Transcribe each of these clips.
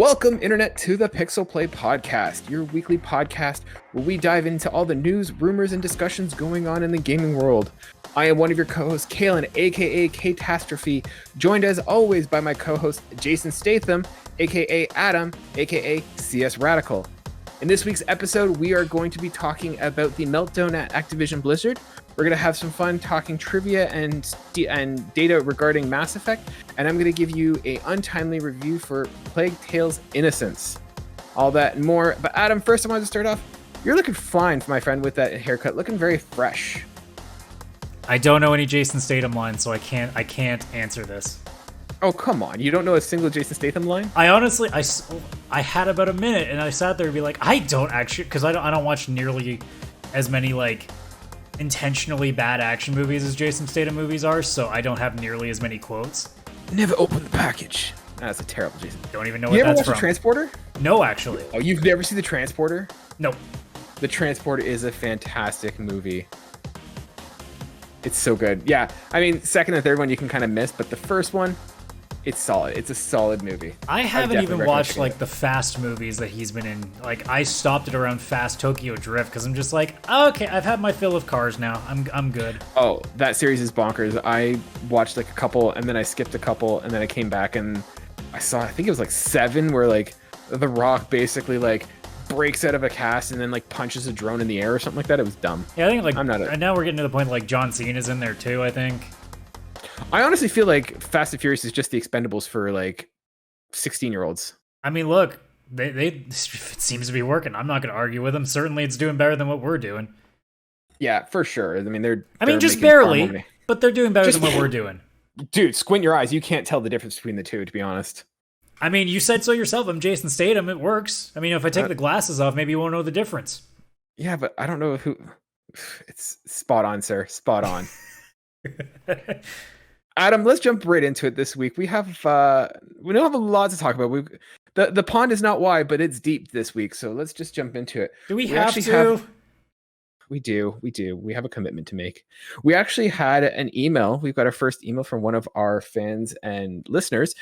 Welcome, Internet, to the Pixel Play Podcast, your weekly podcast where we dive into all the news, rumors, and discussions going on in the gaming world. I am one of your co-hosts, Kaylan, aka Ktastrophy, joined as always by my co-host, Jason Statham, aka Adam, aka CSRadical. In this week's episode, we are going to be talking about the meltdown at Activision Blizzard. We're going to have some fun talking trivia and data regarding Mass Effect, and I'm going to give you an untimely review for Plague Tale's Innocence. All that and more. But Adam, first I wanted to start off. You're looking fine, my friend, with that haircut. Looking very fresh. I don't know any Jason Statham lines, so I can't answer this. Oh, come on. You don't know a single Jason Statham line? I honestly, I had about a minute, and I sat there and be like, I don't actually, because I don't watch nearly as many, like, intentionally bad action movies as Jason Statham movies are, so I don't have nearly as many quotes. Never open the package. That's a terrible Jason. Don't even know what that's from. You ever watch The Transporter? No, actually. Oh, you've never seen The Transporter? Nope. The Transporter is a fantastic movie. It's so good. Yeah, I mean, second and third one you can kind of miss, but the first one, it's solid. It's a solid movie. I haven't even watched like the Fast movies that he's been in. Like I stopped it around Fast Tokyo Drift because I'm just like, oh, okay, I've had my fill of cars now. I'm good. Oh, that series is bonkers. I watched like a couple and then I skipped a couple and then I came back and I think it was like 7 where like The Rock basically like breaks out of a cast and then like punches a drone in the air or something like that. It was dumb. Yeah, I think like right now we're getting to the point like John Cena's in there too, I think. I honestly feel like Fast and Furious is just the Expendables for like 16-year-olds. I mean, look, it seems to be working. I'm not going to argue with them. Certainly, it's doing better than what we're doing. Yeah, for sure. I mean, they're just barely, but they're doing better than what we're doing. Dude, squint your eyes. You can't tell the difference between the two, to be honest. I mean, you said so yourself. I'm Jason Statham. It works. I mean, if I take the glasses off, maybe you won't know the difference. Yeah, but I don't know who. It's spot on, sir. Spot on. Adam, let's jump right into it this week. We don't have a lot to talk about. The pond is not wide, but it's deep this week. So let's just jump into it. Do we have to? We do. We have a commitment to make. We actually had an email. We've got our first email from one of our fans and listeners.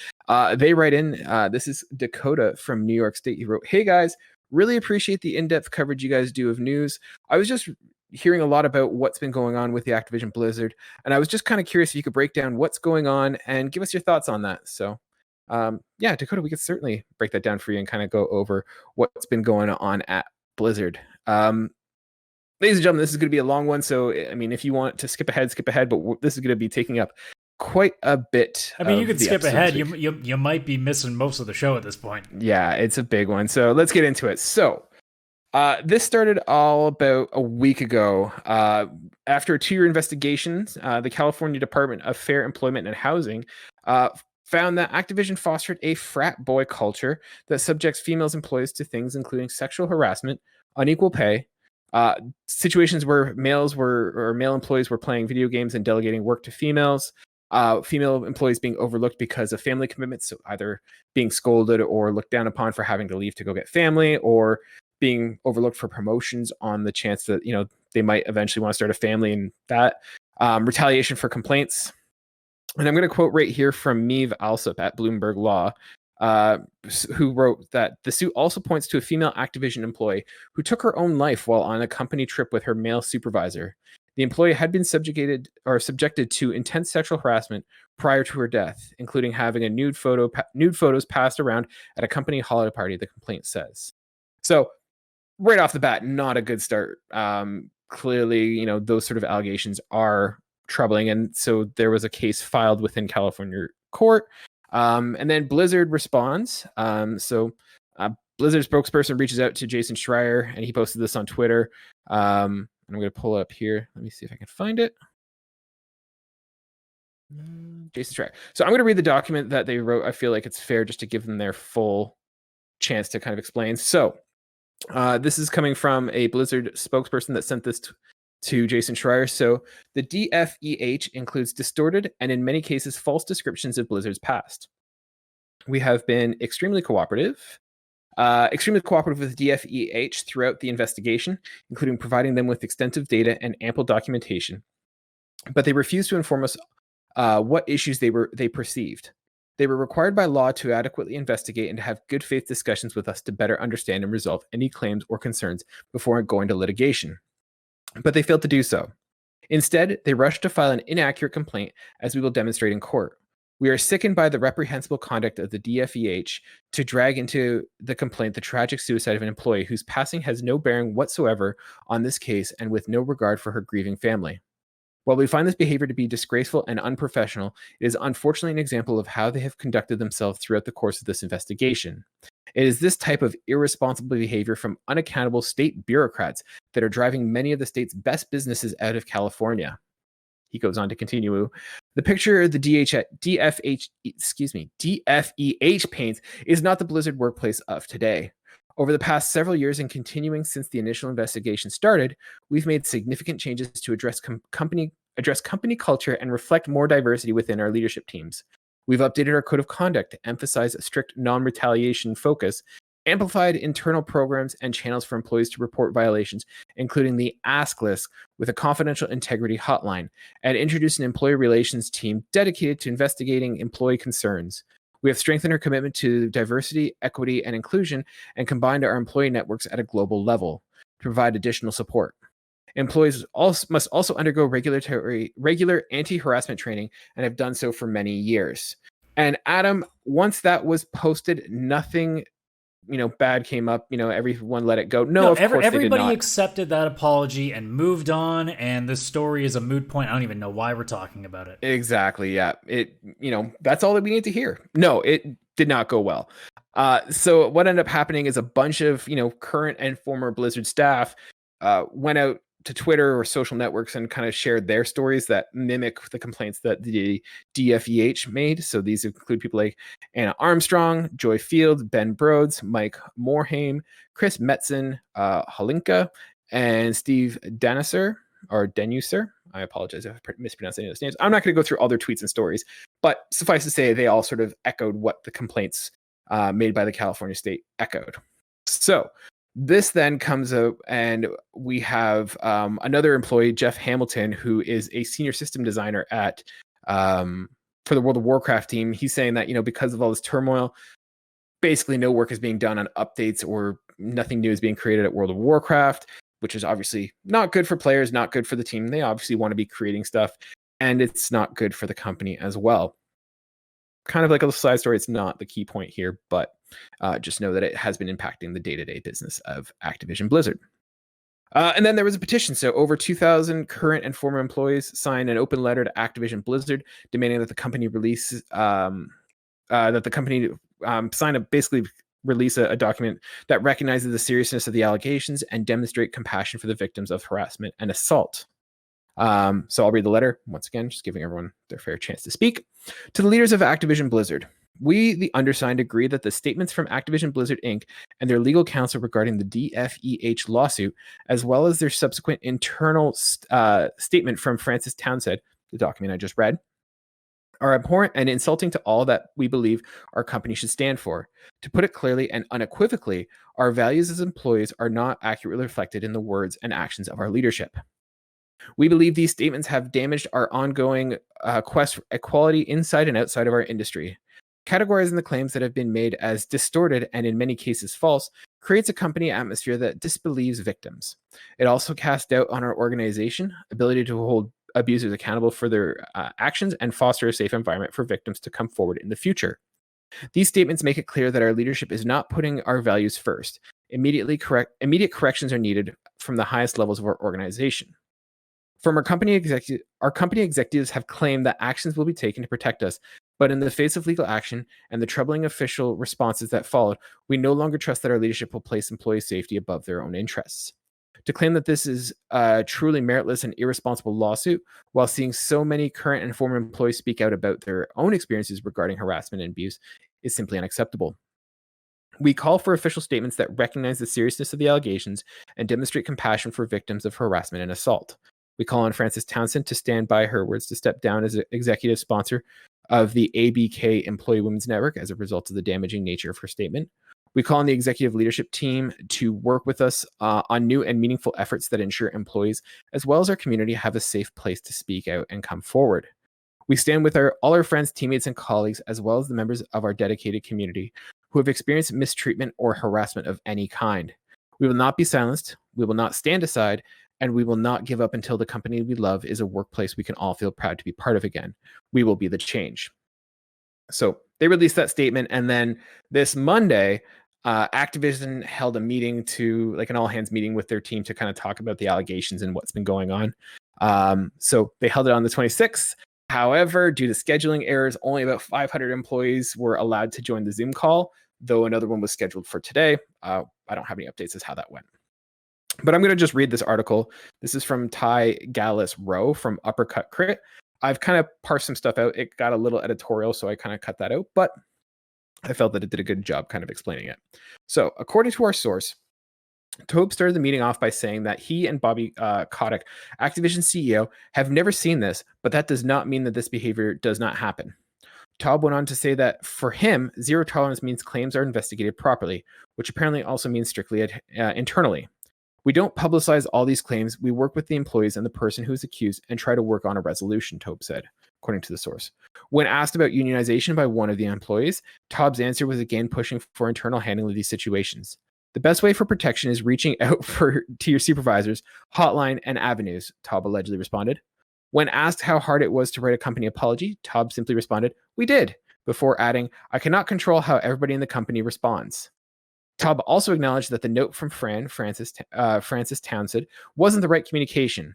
They write in. This is Dakota from New York State. He wrote, "Hey guys, really appreciate the in-depth coverage you guys do of news. I was just hearing a lot about what's been going on with the Activision Blizzard, and I was just kind of curious if you could break down what's going on and give us your thoughts on that." So yeah, Dakota, we could certainly break that down for you and kind of go over what's been going on at Blizzard. Ladies and gentlemen, this is going to be a long one, so I mean, if you want to skip ahead, but this is going to be taking up quite a bit. I mean, you could skip ahead. You might be missing most of the show at this point. Yeah, it's a big one, so let's get into it. So this started all about a week ago. After a 2-year investigation, the California Department of Fair Employment and Housing found that Activision fostered a frat boy culture that subjects female employees to things including sexual harassment, unequal pay, situations where male employees were playing video games and delegating work to females, female employees being overlooked because of family commitments, so either being scolded or looked down upon for having to leave to go get family, or being overlooked for promotions on the chance that, you know, they might eventually want to start a family, and that retaliation for complaints. And I'm going to quote right here from Meave Alsop at Bloomberg Law, who wrote that the suit also points to a female Activision employee who took her own life while on a company trip with her male supervisor. The employee had been subjected to intense sexual harassment prior to her death, including having a nude photos passed around at a company holiday party, the complaint says. So right off the bat, not a good start. Clearly, you know, those sort of allegations are troubling. And so there was a case filed within California court. And then Blizzard responds. So Blizzard spokesperson reaches out to Jason Schreier, and he posted this on Twitter. I'm going to pull it up here. Let me see if I can find it. Jason Schreier. So I'm going to read the document that they wrote. I feel like it's fair just to give them their full chance to kind of explain. So this is coming from a Blizzard spokesperson that sent this to Jason Schreier. So the DFEH includes distorted and in many cases false descriptions of Blizzard's past. We have been extremely cooperative with DFEH throughout the investigation, including providing them with extensive data and ample documentation. But they refused to inform us what issues they perceived. They were required by law to adequately investigate and to have good faith discussions with us to better understand and resolve any claims or concerns before going to litigation. But they failed to do so. Instead, they rushed to file an inaccurate complaint, as we will demonstrate in court. We are sickened by the reprehensible conduct of the DFEH to drag into the complaint the tragic suicide of an employee whose passing has no bearing whatsoever on this case and with no regard for her grieving family. While we find this behavior to be disgraceful and unprofessional, it is unfortunately an example of how they have conducted themselves throughout the course of this investigation. It is this type of irresponsible behavior from unaccountable state bureaucrats that are driving many of the state's best businesses out of California. He goes on to continue. The picture the DFEH paints is not the Blizzard workplace of today. Over the past several years and continuing since the initial investigation started, we've made significant changes to address company culture and reflect more diversity within our leadership teams. We've updated our code of conduct to emphasize a strict non-retaliation focus, amplified internal programs and channels for employees to report violations, including the Ask List with a confidential integrity hotline, and introduced an employee relations team dedicated to investigating employee concerns. We have strengthened our commitment to diversity, equity, and inclusion, and combined our employee networks at a global level to provide additional support. Employees must also undergo regular anti-harassment training and have done so for many years. And Adam, once that was posted, nothing bad came up. Everyone let it go. No, of course they did everybody not. accepted that apology and moved on, and this story is a moot point. I don't even know why we're talking about it. Exactly, yeah. That's all that we need to hear. No, it did not go well. So what ended up happening is a bunch of, current and former Blizzard staff went out to Twitter or social networks and kind of shared their stories that mimic the complaints that the DFEH made. So these include people like Anna Armstrong, Joy Field, Ben Broads, Mike Morhaime, Chris Metzen, Halinka, and Steve Denuser. I apologize if I mispronounced any of those names. I'm not going to go through all their tweets and stories, but suffice to say, they all sort of echoed what the complaints made by the California state echoed. So this then comes out, and we have another employee, Jeff Hamilton, who is a senior system designer at for the World of Warcraft team. He's saying that because of all this turmoil, basically no work is being done on updates or nothing new is being created at World of Warcraft, which is obviously not good for players, not good for the team. They obviously want to be creating stuff, and it's not good for the company as well. Kind of like a little side story. It's not the key point here, but just know that it has been impacting the day-to-day business of Activision Blizzard. And then there was a petition. So over 2,000 current and former employees signed an open letter to Activision Blizzard demanding that the company release release a document that recognizes the seriousness of the allegations and demonstrate compassion for the victims of harassment and assault. So I'll read the letter once again, just giving everyone their fair chance to speak. To the leaders of Activision Blizzard, we, the undersigned, agree that the statements from Activision Blizzard Inc. and their legal counsel regarding the DFEH lawsuit, as well as their subsequent internal statement from Francis Townsend, the document I just read, are abhorrent and insulting to all that we believe our company should stand for. To put it clearly and unequivocally, our values as employees are not accurately reflected in the words and actions of our leadership. We believe these statements have damaged our ongoing quest for equality inside and outside of our industry. Categorizing the claims that have been made as distorted and in many cases false creates a company atmosphere that disbelieves victims. It also casts doubt on our organization, ability to hold abusers accountable for their actions, and foster a safe environment for victims to come forward in the future. These statements make it clear that our leadership is not putting our values first. Immediate corrections are needed from the highest levels of our organization. From our company executives have claimed that actions will be taken to protect us, but in the face of legal action and the troubling official responses that followed, we no longer trust that our leadership will place employee safety above their own interests. To claim that this is a truly meritless and irresponsible lawsuit, while seeing so many current and former employees speak out about their own experiences regarding harassment and abuse, is simply unacceptable. We call for official statements that recognize the seriousness of the allegations and demonstrate compassion for victims of harassment and assault. We call on Frances Townsend to stand by her words to step down as executive sponsor of the ABK Employee Women's Network as a result of the damaging nature of her statement. We call on the executive leadership team to work with us on new and meaningful efforts that ensure employees, as well as our community, have a safe place to speak out and come forward. We stand with all our friends, teammates, and colleagues, as well as the members of our dedicated community who have experienced mistreatment or harassment of any kind. We will not be silenced. We will not stand aside, and we will not give up until the company we love is a workplace we can all feel proud to be part of again. We will be the change. So they released that statement, and then this Monday, Activision held a meeting like an all-hands meeting with their team to kind of talk about the allegations and what's been going on. So they held it on the 26th. However, due to scheduling errors, only about 500 employees were allowed to join the Zoom call, though another one was scheduled for today. I don't have any updates as how that went. But I'm going to just read this article. This is from Ty Gallus Rowe from Uppercut Crit. I've kind of parsed some stuff out. It got a little editorial, so I kind of cut that out, but I felt that it did a good job kind of explaining it. So according to our source, Tobe started the meeting off by saying that he and Bobby Kotick, Activision CEO, have never seen this, but that does not mean that this behavior does not happen. Tobe went on to say that for him, zero tolerance means claims are investigated properly, which apparently also means strictly internally. We don't publicize all these claims. We work with the employees and the person who is accused and try to work on a resolution, Tobe said, according to the source. When asked about unionization by one of the employees, Tobe's answer was again pushing for internal handling of these situations. The best way for protection is reaching out to your supervisors, hotline, and avenues, Tobe allegedly responded. When asked how hard it was to write a company apology, Tobe simply responded, "We did," before adding, "I cannot control how everybody in the company responds." Tobe also acknowledged that the note from Francis Townsend wasn't the right communication.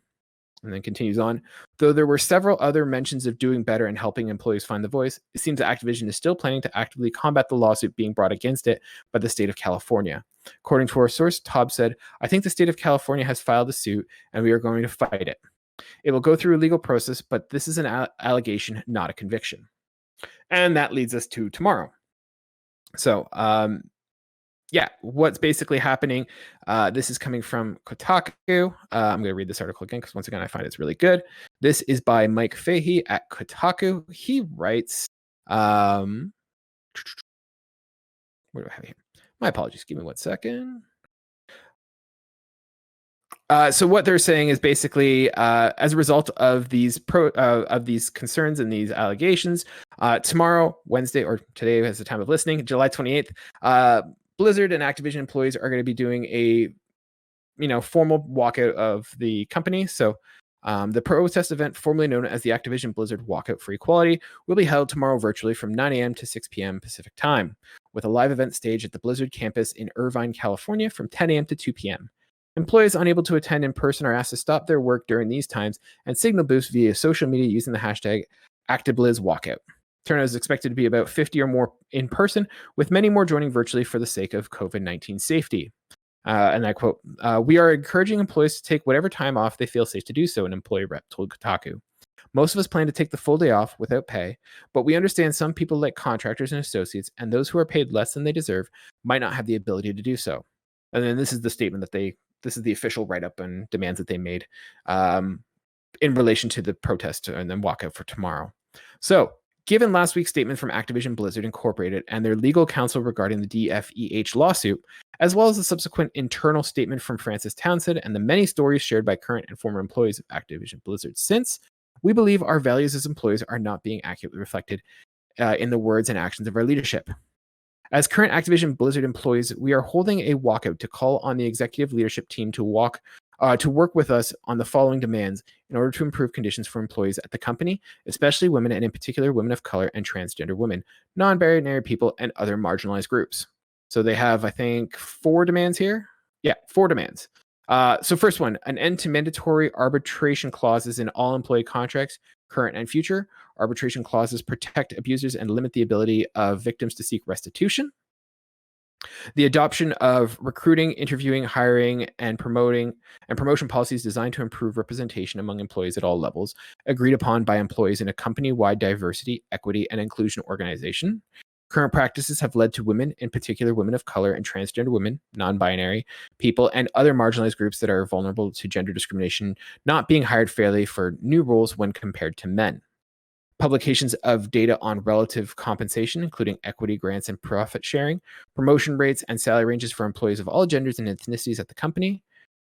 And then continues on, though there were several other mentions of doing better and helping employees find the voice, it seems that Activision is still planning to actively combat the lawsuit being brought against it by the state of California. According to our source, Tobe said, "I think the state of California has filed a suit and we are going to fight it. It will go through a legal process, but this is an allegation, not a conviction." And that leads us to tomorrow. So, what's basically happening, this is coming from Kotaku. I'm going to read this article again because once again, I find it's really good. This is by Mike Fahey at Kotaku. He writes, where do I have it here? My apologies. Give me 1 second. So what they're saying is basically, as a result of these concerns and these allegations, tomorrow, Wednesday, or today as the time of listening, July 28th, Blizzard and Activision employees are going to be doing a, formal walkout of the company. So the protest event, formerly known as the Activision Blizzard Walkout for Equality, will be held tomorrow virtually from 9 a.m. to 6 p.m. Pacific time, with a live event stage at the Blizzard campus in Irvine, California from 10 a.m. to 2 p.m. Employees unable to attend in person are asked to stop their work during these times and signal boost via social media using the hashtag ActiBlizzWalkout. Turnout is expected to be about 50 or more in person, with many more joining virtually for the sake of COVID-19 safety. And I quote, "We are encouraging employees to take whatever time off they feel safe to do so," an employee rep told Kotaku. "Most of us plan to take the full day off without pay, but we understand some people like contractors and associates and those who are paid less than they deserve might not have the ability to do so." And then this is the statement this is the official write-up and demands that they made in relation to the protest and then walkout for tomorrow. So, given last week's statement from Activision Blizzard Incorporated and their legal counsel regarding the DFEH lawsuit, as well as the subsequent internal statement from Francis Townsend and the many stories shared by current and former employees of Activision Blizzard since, we believe our values as employees are not being accurately reflected in the words and actions of our leadership. As current Activision Blizzard employees, we are holding a walkout to call on the executive leadership team to work with us on the following demands in order to improve conditions for employees at the company, especially women and in particular women of color and transgender women, non-binary people, and other marginalized groups. So they have, I think, 4 demands here. Yeah, 4 demands. So first one, an end to mandatory arbitration clauses in all employee contracts, current and future. Arbitration clauses protect abusers and limit the ability of victims to seek restitution. The adoption of recruiting, interviewing, hiring, and promotion policies designed to improve representation among employees at all levels, agreed upon by employees in a company-wide diversity, equity, and inclusion organization. Current practices have led to women, in particular women of color and transgender women, non-binary people, and other marginalized groups that are vulnerable to gender discrimination, not being hired fairly for new roles when compared to men. Publications of data on relative compensation, including equity grants and profit sharing, promotion rates, and salary ranges for employees of all genders and ethnicities at the company.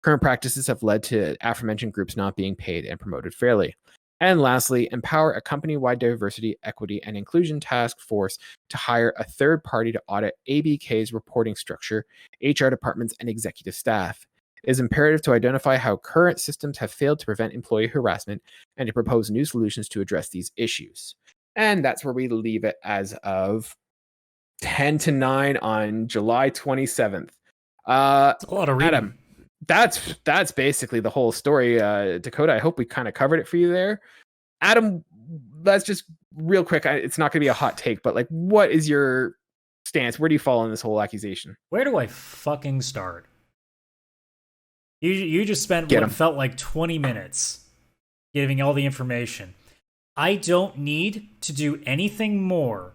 Current practices have led to aforementioned groups not being paid and promoted fairly. And lastly, empower a company-wide diversity, equity, and inclusion task force to hire a third party to audit ABK's reporting structure, HR departments, and executive staff. It is imperative to identify how current systems have failed to prevent employee harassment and to propose new solutions to address these issues. And that's where we leave it as of 10 to 9 on July 27th. It's a lot of reading. Adam, that's basically the whole story. Dakota, I hope we kind of covered it for you there. Adam, let's just real quick. It's not going to be a hot take, but like, what is your stance? Where do you fall on this whole accusation? Where do I fucking start? You just spent what felt like 20 minutes giving all the information. I don't need to do anything more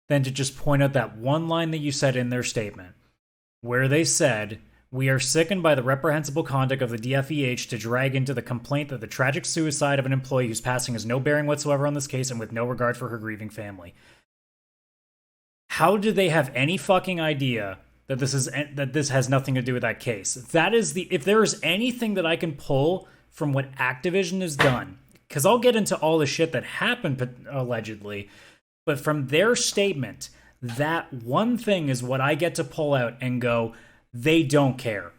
than to just point out that one line that you said in their statement, where they said, "We are sickened by the reprehensible conduct of the DFEH to drag into the complaint that the tragic suicide of an employee whose passing has no bearing whatsoever on this case and with no regard for her grieving family." How did they have any fucking idea that this has nothing to do with that case? That is if there is anything that I can pull from what Activision has done, because I'll get into all the shit that happened allegedly, but from their statement, that one thing is what I get to pull out and go, they don't care.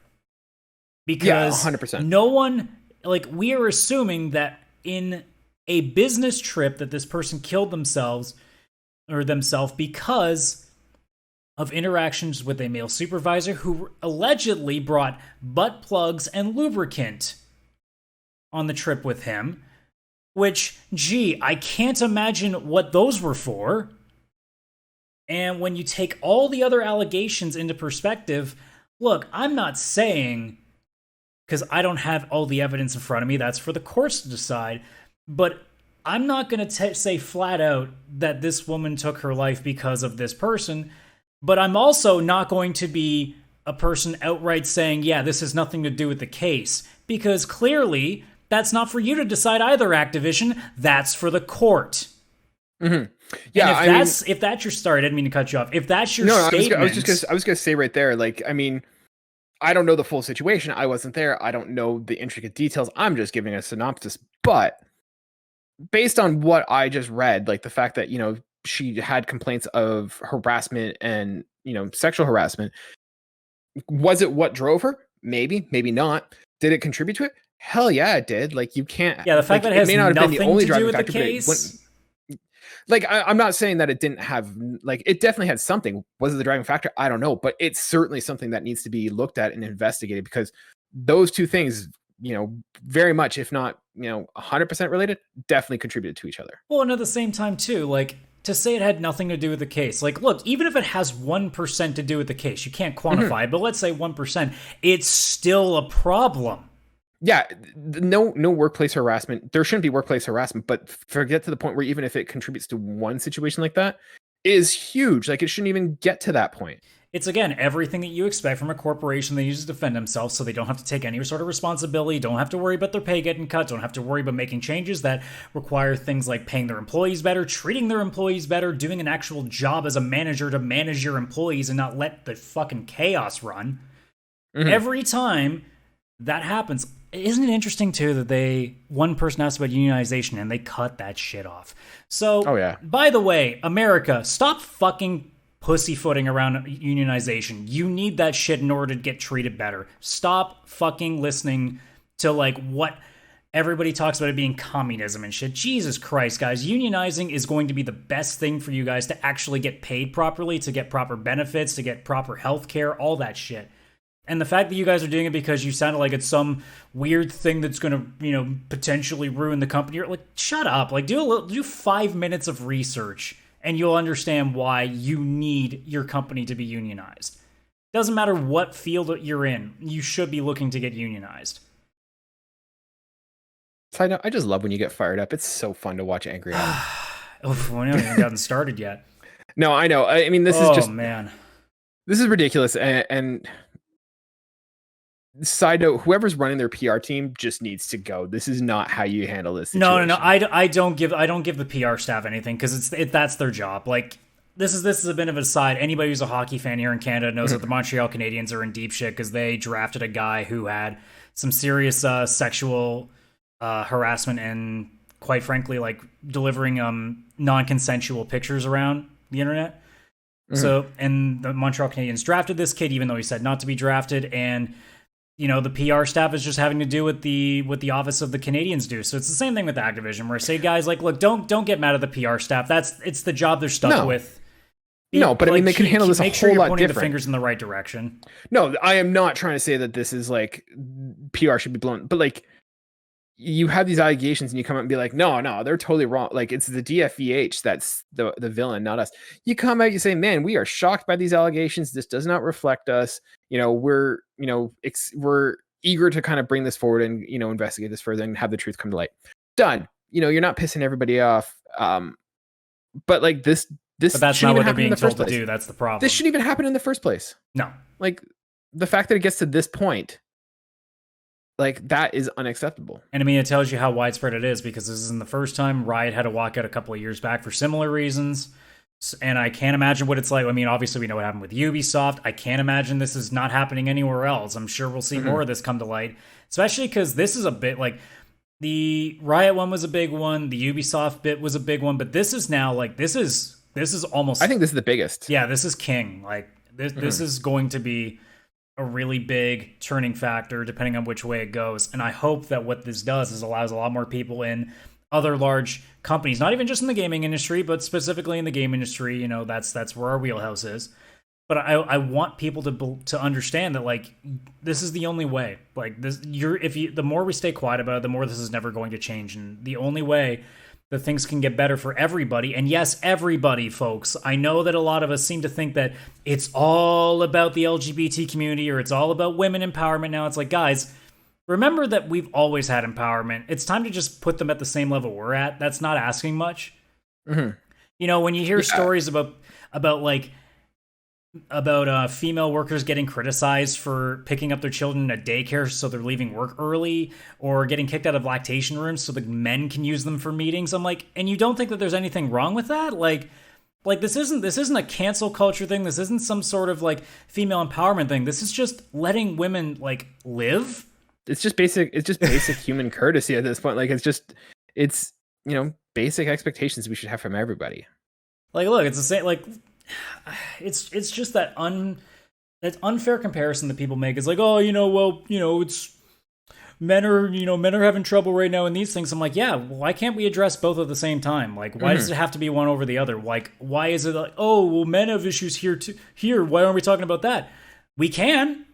Because 100%. No one, like, we are assuming that in a business trip that this person killed themselves because of interactions with a male supervisor who allegedly brought butt plugs and lubricant on the trip with him, which, gee, I can't imagine what those were for. And when you take all the other allegations into perspective, look, I'm not saying, because I don't have all the evidence in front of me, that's for the courts to decide, but I'm not going to say flat out that this woman took her life because of this person, but I'm also not going to be a person outright saying, yeah, this has nothing to do with the case, because clearly that's not for you to decide either, Activision. That's for the court. Mm-hmm. Yeah, and if that's your story, I didn't mean to cut you off. If that's your statement, I was gonna say right there, like, I mean, I don't know the full situation. I wasn't there. I don't know the intricate details. I'm just giving a synopsis. But based on what I just read, like the fact that, she had complaints of harassment and, sexual harassment, was it what drove her? Maybe, maybe not. Did it contribute to it? Hell yeah, it did. Like, you can't. Yeah, the fact that it has may not have been the only to do with the factor, case. Like, I'm not saying that it didn't have, like, it definitely had something. Was it the driving factor? I don't know, but it's certainly something that needs to be looked at and investigated, because those two things, very much, if not, 100% related, definitely contributed to each other. Well, and at the same time too, like, to say it had nothing to do with the case, like, look, even if it has 1% to do with the case, you can't quantify it, but let's say 1%, it's still a problem. Yeah, no workplace harassment. There shouldn't be workplace harassment, but forget to the point where even if it contributes to one situation like that is huge. Like, it shouldn't even get to that point. It's, again, everything that you expect from a corporation that needs to defend themselves, so they don't have to take any sort of responsibility, don't have to worry about their pay getting cut, don't have to worry about making changes that require things like paying their employees better, treating their employees better, doing an actual job as a manager to manage your employees and not let the fucking chaos run. Mm-hmm. Every time that happens, isn't it interesting too that one person asked about unionization and they cut that shit off? So, oh yeah. By the way, America, stop fucking pussyfooting around unionization. You need that shit in order to get treated better. Stop fucking listening to, like, what everybody talks about it being communism and shit. Jesus Christ, guys. Unionizing is going to be the best thing for you guys to actually get paid properly, to get proper benefits, to get proper health care, all that shit. And the fact that you guys are doing it because you sounded like it's some weird thing that's going to, potentially ruin the company, you're like, shut up. Like, do 5 minutes of research and you'll understand why you need your company to be unionized. Doesn't matter what field you're in, you should be looking to get unionized. Side note, I just love when you get fired up. It's so fun to watch Angry Adam. We haven't even gotten started yet. No, I know. I mean, this is just... man. This is ridiculous. And side note, whoever's running their PR team just needs to go. This is not how you handle this situation. No. I don't give the PR staff anything, because that's their job. Like, this is a bit of a side. Anybody who's a hockey fan here in Canada knows that the Montreal Canadiens are in deep shit because they drafted a guy who had some serious sexual harassment and quite frankly, like delivering non-consensual pictures around the internet. So, and the Montreal Canadiens drafted this kid, even though he said not to be drafted. And, you know, the PR staff is just having to do what the office of the Canadiens do. So it's the same thing with Activision, where I say, guys, like, look, don't get mad at the PR staff. It's the job they're stuck with. No, but like, I mean, they can handle this a whole lot different. Make sure you're pointing the fingers in the right direction. No, I am not trying to say that this is like PR should be blown, but like, you have these allegations and you come out and be like, no, they're totally wrong. Like, it's the DFVH that's the villain, not us. You come out, you say, man, we are shocked by these allegations. This does not reflect us. You know, we're eager to kind of bring this forward and, you know, investigate this further and have the truth come to light. Done. You know, you're not pissing everybody off. But like this, but that's not what they're being told to do. That's the problem. This shouldn't even happen in the first place. No. Like, the fact that it gets to this point, like, that is unacceptable. And I mean, it tells you how widespread it is, because this isn't the first time. Riot had a walkout a couple of years back for similar reasons. And I can't imagine what it's like. I mean, obviously we know what happened with Ubisoft. I can't imagine this is not happening anywhere else. I'm sure we'll see more of this come to light, especially because this is a bit like the Riot one was a big one. The Ubisoft bit was a big one, but this is now like, this is almost, I think this is the biggest. Yeah, this is king. Like this is going to be a really big turning factor depending on which way it goes. And I hope that what this does is allows a lot more people in other large companies, not even just in the gaming industry, but specifically in the game industry. You know, that's where our wheelhouse is. But I want people to understand that, like, this is the only way. Like, the more we stay quiet about it, the more this is never going to change. And the only way that things can get better for everybody, and yes, everybody, folks. I know that a lot of us seem to think that it's all about the LGBT community or it's all about women empowerment now. It's like, guys, remember that we've always had empowerment. It's time to just put them at the same level we're at. That's not asking much. You know, when you hear stories about female workers getting criticized for picking up their children at daycare so they're leaving work early, or getting kicked out of lactation rooms so the men can use them for meetings, I'm like, and you don't think that there's anything wrong with that? Like this isn't a cancel culture thing. This isn't some sort of like female empowerment thing. This is just letting women like live. It's just basic human courtesy at this point. Like, it's you know, basic expectations we should have from everybody. Like, look, it's the same, like, it's just that unfair comparison that people make. It's like, oh, you know, well, you know, it's men are having trouble right now in these things. I'm like, yeah, why can't we address both at the same time? Like, why does it have to be one over the other? Like, why is it like, oh, well, men have issues here too. Here, why aren't we talking about that? We can.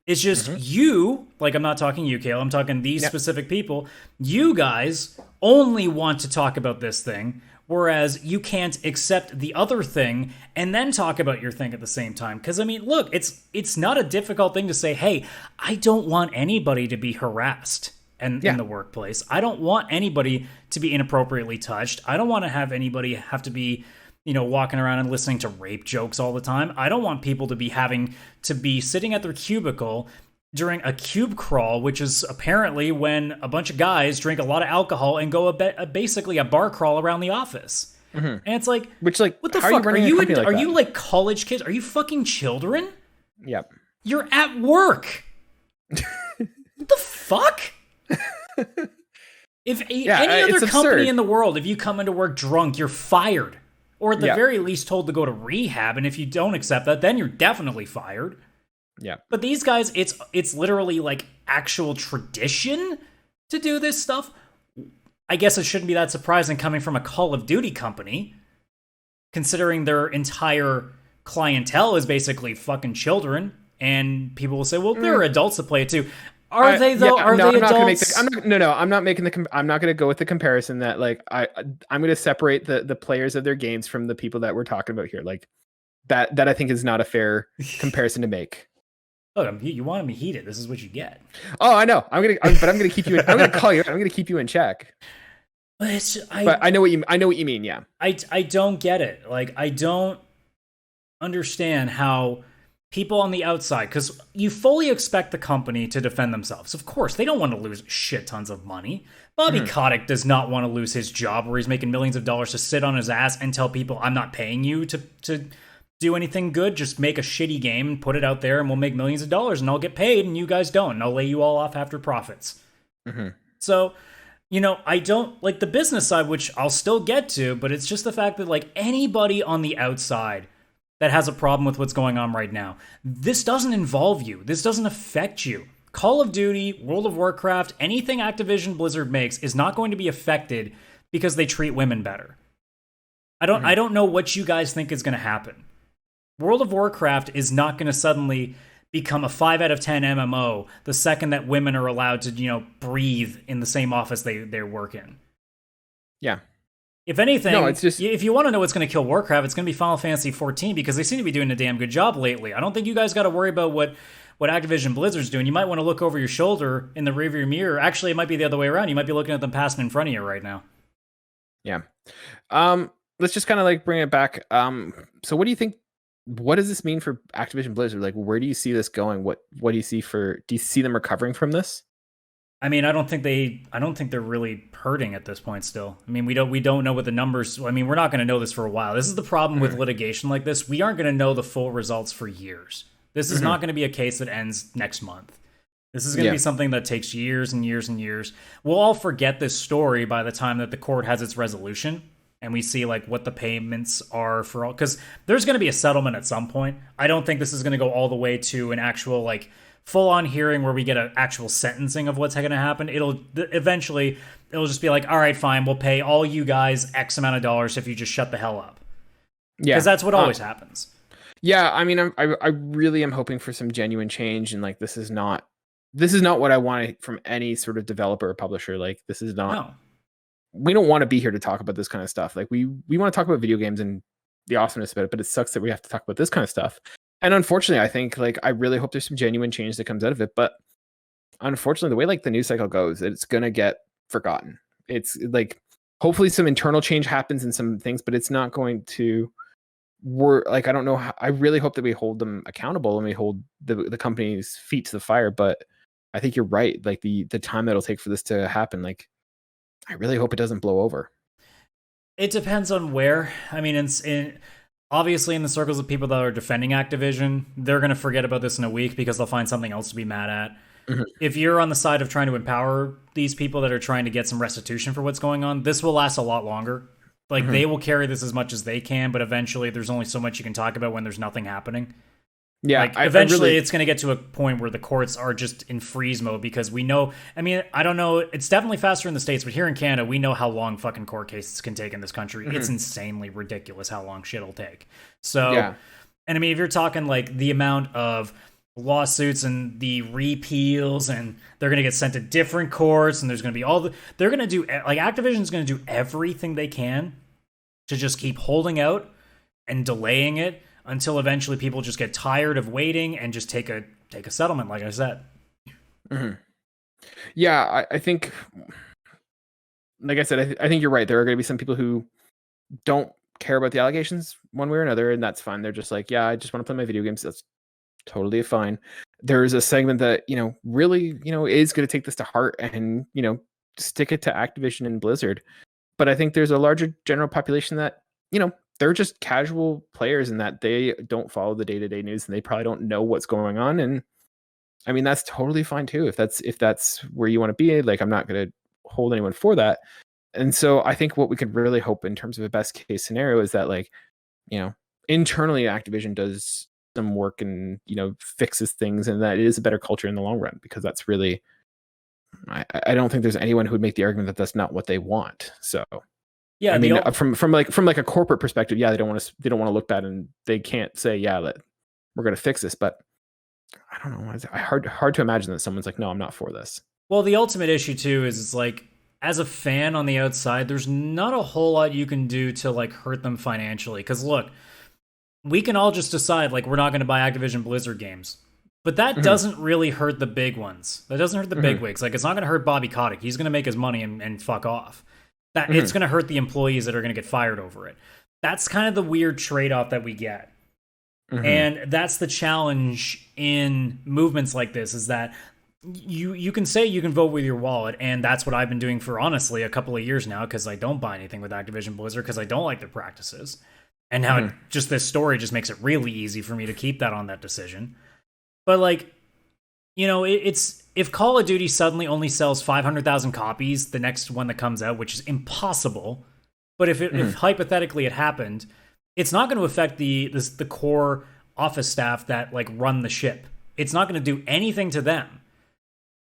It's just you, like, I'm not talking you, Kayla, I'm talking these specific people. You guys only want to talk about this thing, whereas you can't accept the other thing and then talk about your thing at the same time. Because, I mean, look, it's not a difficult thing to say, hey, I don't want anybody to be harassed in the workplace. I don't want anybody to be inappropriately touched. I don't want to have anybody have to be, you know, walking around and listening to rape jokes all the time. I don't want people to be having to be sitting at their cubicle during a cube crawl, which is apparently when a bunch of guys drink a lot of alcohol and go basically a bar crawl around the office. And it's like, what the fuck? Are you like college kids? Are you fucking children? Yep. You're at work. What the fuck? If any other company in the world, if you come into work drunk, you're fired. Or at the very least told to go to rehab, and if you don't accept that, then you're definitely fired. Yeah. But these guys, it's literally like actual tradition to do this stuff. I guess it shouldn't be that surprising coming from a Call of Duty company, considering their entire clientele is basically fucking children, and people will say, well, there are adults that play it too. Are they though? Are they adults? I'm not going to go with the comparison that, like, I'm going to separate the players of their games from the people that we're talking about here. Like, that I think is not a fair comparison to make. Look, you wanted me heated. This is what you get. Oh, I know. I'm gonna keep you. I'm gonna call you. I'm gonna keep you in check. But I know what you mean. Yeah. I don't get it. Like, I don't understand how people on the outside, because you fully expect the company to defend themselves. Of course, they don't want to lose shit tons of money. Bobby Kotick does not want to lose his job where he's making millions of dollars to sit on his ass and tell people, I'm not paying you to do anything good. Just make a shitty game and put it out there and we'll make millions of dollars and I'll get paid and you guys don't. And I'll lay you all off after profits. So You know, I don't like the business side, which I'll still get to, but it's just the fact that like anybody on the outside that has a problem with what's going on right now, this doesn't involve you. This doesn't affect you. Call of Duty, World of Warcraft, anything Activision Blizzard makes is not going to be affected because they treat women better. I don't know what you guys think is going to happen. World of Warcraft is not going to suddenly become a 5 out of 10 MMO the second that women are allowed to, breathe in the same office they work in. Yeah. If anything, no, it's just... if you want to know what's going to kill Warcraft, it's going to be Final Fantasy 14 because they seem to be doing a damn good job lately. I don't think you guys got to worry about what Activision Blizzard's doing. You might want to look over your shoulder in the rearview mirror. Actually, it might be the other way around. You might be looking at them passing in front of you right now. Yeah. Let's just kind of like bring it back. So what do you think? What does this mean for Activision Blizzard? Like, where do you see this going? What do you see do you see them recovering from this? I mean, I don't think they're really hurting at this point still. I mean, we don't know what the numbers, I mean, we're not going to know this for a while. This is the problem with litigation like this. We aren't going to know the full results for years. This is not going to be a case that ends next month. This is going to be something that takes years and years and years. We'll all forget this story by the time that the court has its resolution and we see like what the payments are for all, because there's going to be a settlement at some point. I don't think this is going to go all the way to an actual like full-on hearing where we get an actual sentencing of what's going to happen. Eventually it'll just be like, all right, fine, we'll pay all you guys X amount of dollars if you just shut the hell up. Yeah, because that's what always happens. Yeah, I mean, I really am hoping for some genuine change, and like this is not what I want from any sort of developer or publisher. Like this is not. No. We don't want to be here to talk about this kind of stuff. Like we want to talk about video games and the awesomeness about it, but it sucks that we have to talk about this kind of stuff. And unfortunately, I think like I really hope there's some genuine change that comes out of it. But unfortunately, the way like the news cycle goes, it's gonna get forgotten. It's like hopefully some internal change happens in some things, but it's not going to work. Like I don't know how, I really hope that we hold them accountable and we hold the company's feet to the fire. But I think you're right. Like the time that'll take for this to happen, like I really hope it doesn't blow over. It depends on where. I mean, obviously in the circles of people that are defending Activision, they're going to forget about this in a week because they'll find something else to be mad at. Mm-hmm. If you're on the side of trying to empower these people that are trying to get some restitution for what's going on, this will last a lot longer. Like they will carry this as much as they can, but eventually there's only so much you can talk about when there's nothing happening. Yeah, like eventually it's going to get to a point where the courts are just in freeze mode because we know, I mean, I don't know, it's definitely faster in the States, but here in Canada, we know how long fucking court cases can take in this country. Mm-hmm. It's insanely ridiculous how long shit'll take. So, and I mean, if you're talking like the amount of lawsuits and the repeals and they're going to get sent to different courts and there's going to be they're going to do, like Activision's going to do everything they can to just keep holding out and delaying it until eventually people just get tired of waiting and just take a settlement, like I said. Mm-hmm. Yeah, I think, like I said, I think you're right. There are going to be some people who don't care about the allegations one way or another, and that's fine. They're just like, yeah, I just want to play my video games. That's totally fine. There's a segment that, really, is going to take this to heart and, stick it to Activision and Blizzard. But I think there's a larger general population that, they're just casual players and that they don't follow the day-to-day news and they probably don't know what's going on. And I mean, that's totally fine too. If that's where you want to be, like, I'm not going to hold anyone for that. And so I think what we could really hope in terms of a best case scenario is that, like, internally Activision does some work and, fixes things and that it is a better culture in the long run, because that's really, I don't think there's anyone who would make the argument that that's not what they want. So yeah, I mean, from a corporate perspective, yeah, they don't want to look bad and they can't say, yeah, we're going to fix this. But I don't know. It's hard to imagine that someone's like, no, I'm not for this. Well, the ultimate issue too is it's like, as a fan on the outside, there's not a whole lot you can do to like hurt them financially. Because look, we can all just decide like we're not going to buy Activision Blizzard games, but that doesn't really hurt the big ones. That doesn't hurt the big wigs. Like, it's not going to hurt Bobby Kotick. He's going to make his money and fuck off. That it's going to hurt the employees that are going to get fired over it. That's kind of the weird trade-off that we get. And that's the challenge in movements like this, is that you can say you can vote with your wallet, and that's what I've been doing for, honestly, a couple of years now, because I don't buy anything with Activision Blizzard because I don't like their practices. And now just this story just makes it really easy for me to keep that on that decision. But like, it's if Call of Duty suddenly only sells 500,000 copies, the next one that comes out, which is impossible, but if hypothetically it happened, it's not going to affect the core office staff that like run the ship. It's not going to do anything to them.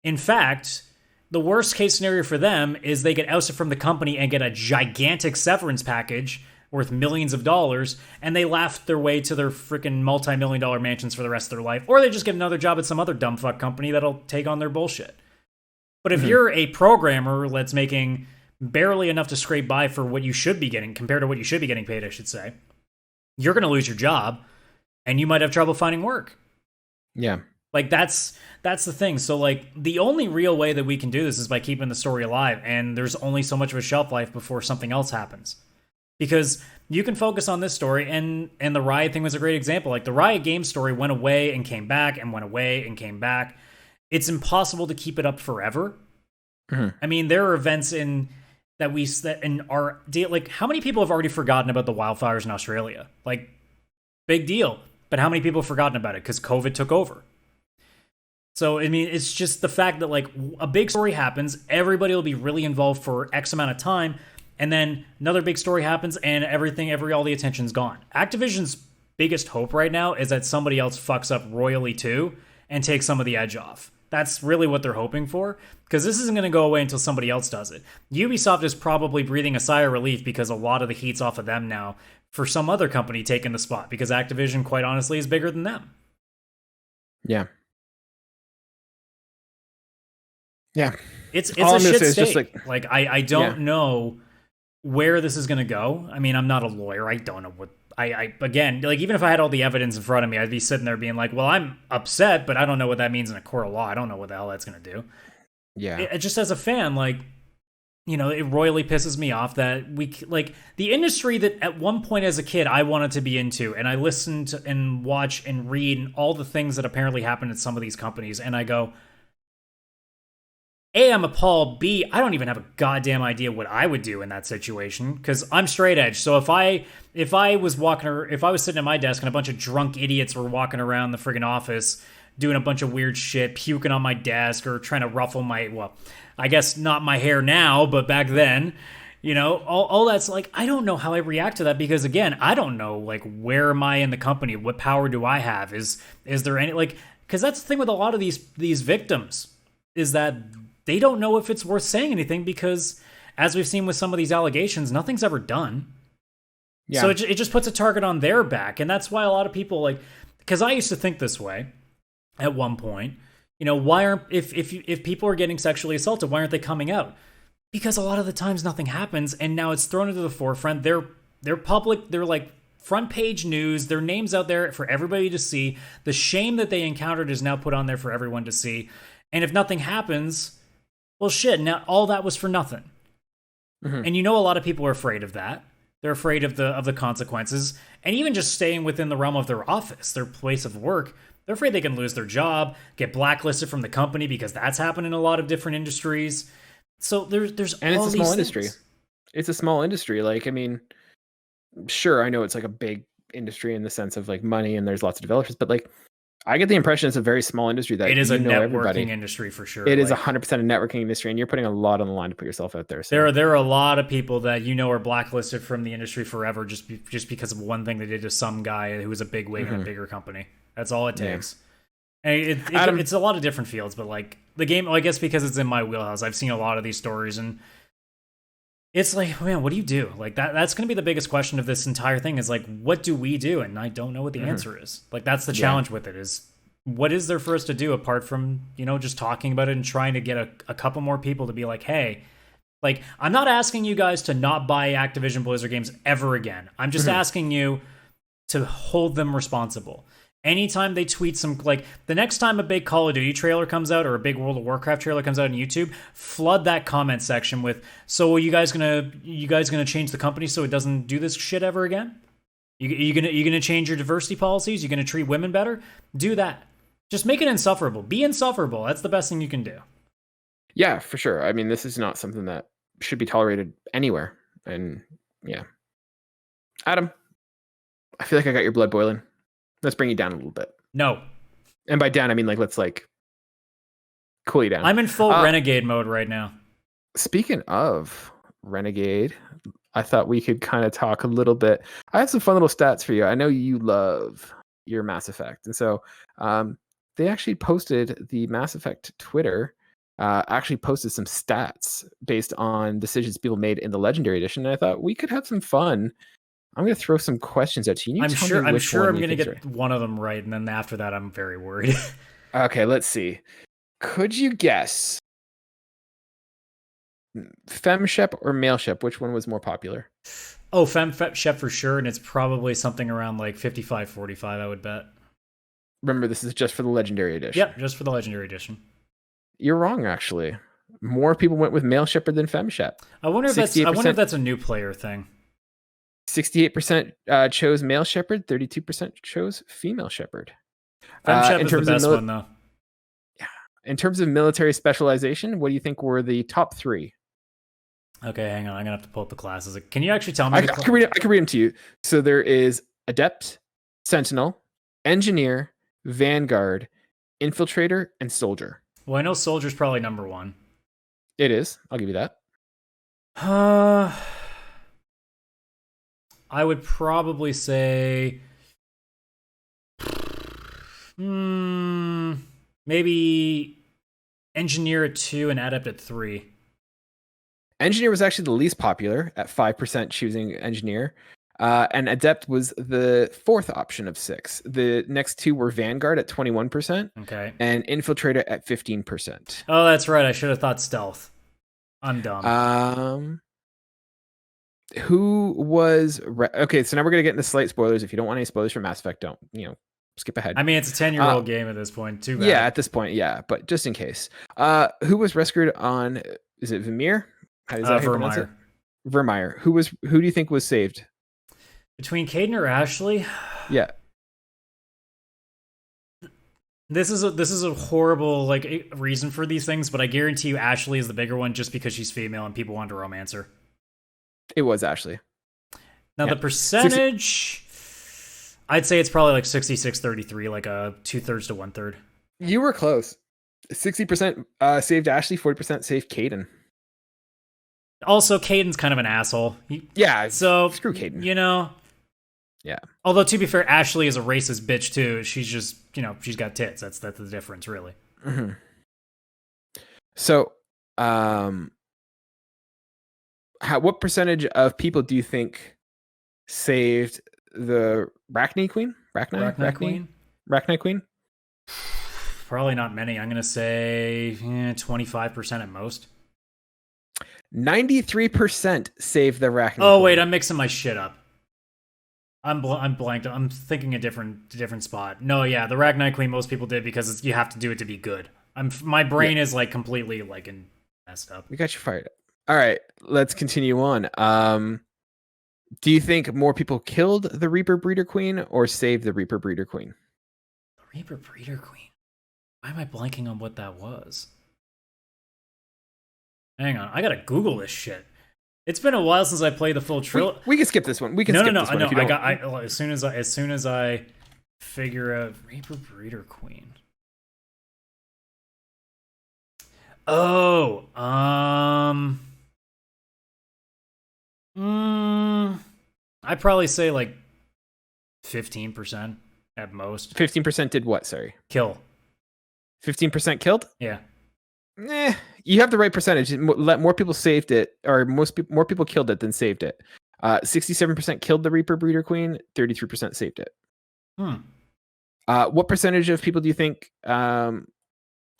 In fact, the worst case scenario for them is they get ousted from the company and get a gigantic severance package worth millions of dollars, and they laugh their way to their freaking multi-million-dollar mansions for the rest of their life, or they just get another job at some other dumb fuck company that'll take on their bullshit. But if you're a programmer that's making barely enough to scrape by for what you should be getting, compared to what you should be getting paid, I should say, you're going to lose your job, and you might have trouble finding work. Yeah. Like, that's the thing. So, like, the only real way that we can do this is by keeping the story alive, and there's only so much of a shelf life before something else happens. Because you can focus on this story, and the Riot thing was a great example. Like, the Riot Games story went away and came back and went away and came back. It's impossible to keep it up forever. I mean, there are events like, how many people have already forgotten about the wildfires in Australia? Like, big deal. But how many people have forgotten about it? Because COVID took over. So, I mean, it's just the fact that, like, a big story happens, everybody will be really involved for X amount of time, and then another big story happens, and all the attention's gone. Activision's biggest hope right now is that somebody else fucks up royally too, and takes some of the edge off. That's really what they're hoping for, because this isn't going to go away until somebody else does it. Ubisoft is probably breathing a sigh of relief because a lot of the heat's off of them now for some other company taking the spot, because Activision, quite honestly, is bigger than them. Yeah. Yeah. It's a shit state. Like I don't know where this is going to go. I mean, I'm not a lawyer. I don't know what again, like, even if I had all the evidence in front of me, I'd be sitting there being like, well, I'm upset, but I don't know what that means in a court of law. I don't know what the hell that's going to do. Yeah. It just, as a fan, like, you know, it royally pisses me off that the industry that at one point as a kid I wanted to be into, and I listened to and watch and read and all the things that apparently happened at some of these companies, and I go, A, I'm appalled. B, I don't even have a goddamn idea what I would do in that situation, because I'm straight edge. So if I was sitting at my desk and a bunch of drunk idiots were walking around the friggin' office doing a bunch of weird shit, puking on my desk or trying to ruffle I guess not my hair now, but back then, you know, all that's, like, I don't know how I react to that, because again, I don't know, like, where am I in the company? What power do I have? Is there any, like, because that's the thing with a lot of these victims, is that they don't know if it's worth saying anything, because as we've seen with some of these allegations, nothing's ever done. Yeah. So it just puts a target on their back. And that's why a lot of people, like, because I used to think this way at one point, you know, why aren't, if people are getting sexually assaulted, why aren't they coming out? Because a lot of the times nothing happens, and now it's thrown into the forefront. They're public, they're like front page news, their name's out there for everybody to see. The shame that they encountered is now put on there for everyone to see. And if nothing happens, well, shit, now all that was for nothing. And you know, a lot of people are afraid of that. They're afraid of the consequences. And even just staying within the realm of their office, their place of work, they're afraid they can lose their job, get blacklisted from the company, because that's happened in a lot of different industries. So there's and all it's a small these industry. things. It's a small industry. Like, I mean, sure, I know it's like a big industry in the sense of like money, and there's lots of developers, but like, I get the impression it's a very small industry that it is a networking everybody. Industry for sure. It is 100% a networking industry, and you're putting a lot on the line to put yourself out there. So. There are a lot of people that you know are blacklisted from the industry forever just because of one thing they did to some guy who was a big wig in a bigger company. That's all it takes. Yeah. And it's a lot of different fields, but like the game, well, I guess because it's in my wheelhouse, I've seen a lot of these stories, and it's like, man, what do you do? Like that's going to be the biggest question of this entire thing, is like, what do we do? And I don't know what the answer is. Like, that's the challenge with it, is what is there for us to do apart from, you know, just talking about it and trying to get a couple more people to be like, hey, like, I'm not asking you guys to not buy Activision Blizzard games ever again. I'm just asking you to hold them responsible. Anytime they tweet some, like, the next time a big Call of Duty trailer comes out or a big World of Warcraft trailer comes out on YouTube, flood that comment section with, so are you guys gonna change the company so it doesn't do this shit ever again? You gonna change your diversity policies? You gonna treat women better? Do that. Just make it insufferable. Be insufferable. That's the best thing you can do. Yeah, for sure. I mean, this is not something that should be tolerated anywhere. And yeah. Adam, I feel like I got your blood boiling. Let's bring you down a little bit. No. And by down, I mean, like, let's like cool you down. I'm in full renegade mode right now. Speaking of renegade, I thought we could kind of talk a little bit. I have some fun little stats for you. I know you love your Mass Effect, and so they actually posted the Mass Effect Twitter. Actually posted some stats based on decisions people made in the Legendary Edition, and I thought we could have some fun. I'm going to throw some questions at you. I'm sure I'm going to get one of them right, and then after that, I'm very worried. Okay, let's see. Could you guess FemShep or MaleShep? Which one was more popular? Oh, FemShep for sure, and it's probably something around like 55-45, I would bet. Remember, this is just for the Legendary Edition. Yep, just for the Legendary Edition. You're wrong, actually. More people went with male shepherd than fem shep. I wonder if that's a new player thing. 68% chose male shepherd, 32% chose female shepherd. Fem shep is the best one, though. Yeah. In terms of military specialization, what do you think were the top three? Okay, hang on. I'm gonna have to pull up the classes. Can you actually tell me? I can read them to you. So there is Adept, Sentinel, Engineer, Vanguard, Infiltrator, and Soldier. Well, I know Soldier's probably number one. It is. I'll give you that. I would probably say maybe Engineer at 2 and Adept at 3. Engineer was actually the least popular at 5% choosing Engineer. And Adept was the fourth option of 6. The next two were Vanguard at 21%. Okay. And Infiltrator at 15%. Oh, that's right. I should have thought Stealth. I'm dumb. Who was... okay, so now we're going to get into slight spoilers. If you don't want any spoilers from Mass Effect, don't, skip ahead. I mean, it's a 10-year-old game at this point. Too bad. Yeah, at this point, yeah. But just in case. Who was rescued on... Is it Vermeer? Vermeer. Vermeer. Who do you think was saved? Between Kayden or Ashley? Yeah. This is a horrible reason for these things, but I guarantee you Ashley is the bigger one just because she's female and people wanted to romance her. It was Ashley. Now the percentage, I'd say it's probably like 66-33, like a 2/3 to 1/3. You were close. 60% saved Ashley, 40% saved Kayden. Also, Kayden's kind of an asshole. So screw Kayden. Yeah. Although to be fair, Ashley is a racist bitch too. She's just, she's got tits. That's the difference, really. Mm-hmm. So, what percentage of people do you think saved the Rachni Queen? Rachni Queen? Probably not many. I'm gonna say 25% at most. 93% saved the Rachni. Oh wait, I'm mixing my shit up. I'm blanked. I'm thinking a different spot. No, yeah, the Rachni Queen most people did because you have to do it to be good. My brain is completely messed up. We got you fired up. All right, let's continue on. Do you think more people killed the Reaper Breeder Queen or saved the Reaper Breeder Queen? The Reaper Breeder Queen. Why am I blanking on what that was? Hang on, I gotta Google this shit. It's been a while since I played the full trilogy. We can skip this one. No. As soon as I figure out Reaper Breeder Queen. Oh, I'd probably say 15% at most. 15% did what? Sorry. Kill. 15% killed? Yeah. You have the right percentage. Let more people saved it, or more people killed it than saved it. 67% killed the Reaper Breeder Queen. 33% saved it. What percentage of people do you think? Do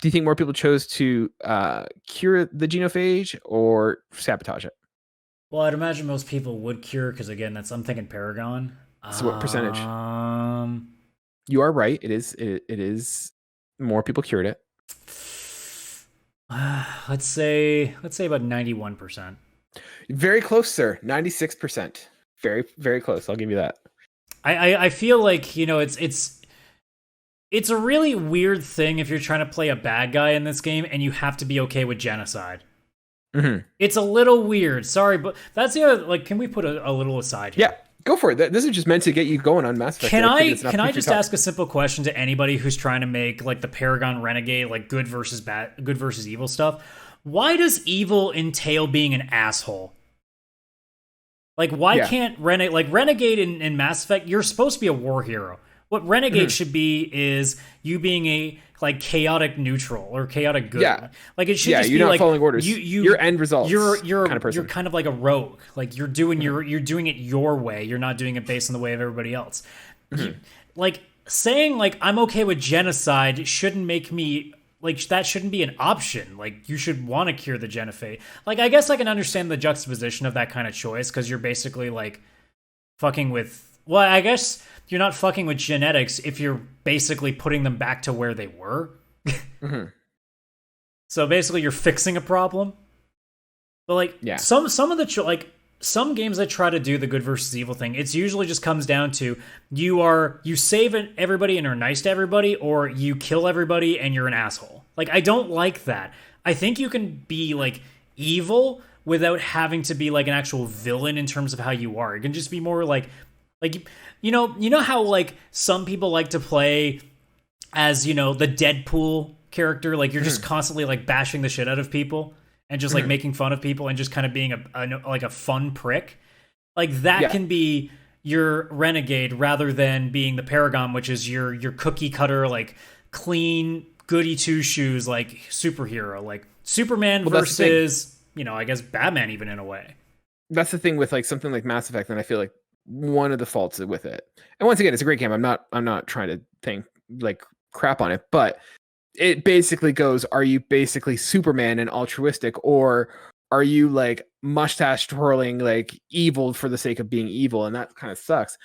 you think more people chose to cure the genophage or sabotage it? Well, I'd imagine most people would cure because again, I'm thinking Paragon. So what percentage? You are right. It is more people cured it. Let's say about 91%. Very close, sir. 96%. Very, very close. I'll give you that. I feel like it's a really weird thing if you're trying to play a bad guy in this game and you have to be okay with genocide. Mm-hmm. It's a little weird. Sorry, but that's the other. Can we put a little aside here? Yeah, Go for it. This is just meant to get you going on Mass Effect. Can I just ask a simple question to anybody who's trying to make like the Paragon Renegade, like good versus evil stuff? Why does evil entail being an asshole? Like, why can't Renegade in Mass Effect? You're supposed to be a war hero. What Renegade should be is you being a like chaotic neutral or chaotic good. Yeah. Like it should just you're be not like following orders. Your end results. You're kind of like a rogue. Like you're doing you're doing it your way. You're not doing it based on the way of everybody else. Like saying like I'm okay with genocide shouldn't make me like that shouldn't be an option. Like you should want to cure the genophage. Like I guess I can understand the juxtaposition of that kind of choice because you're basically like fucking with. Well, I guess you're not fucking with genetics if you're basically putting them back to where they were. So basically, you're fixing a problem. But like some of the some games that try to do the good versus evil thing, it's usually just comes down to you save everybody and are nice to everybody, or you kill everybody and you're an asshole. Like I don't like that. I think you can be like evil without having to be like an actual villain in terms of how you are. It can just be more like you know how like some people like to play as the Deadpool character, like you're just constantly like bashing the shit out of people and just like making fun of people and just kind of being a fun prick. Like that can be your Renegade rather than being the Paragon, which is your cookie cutter like clean goody two shoes like superhero, like Superman versus I guess Batman even in a way. That's the thing with like something like Mass Effect, and I feel like one of the faults with it. And once again, it's a great game. I'm not trying to think like crap on it, but it basically goes, are you basically Superman and altruistic, or are you like mustache twirling like evil for the sake of being evil? And that kind of sucks.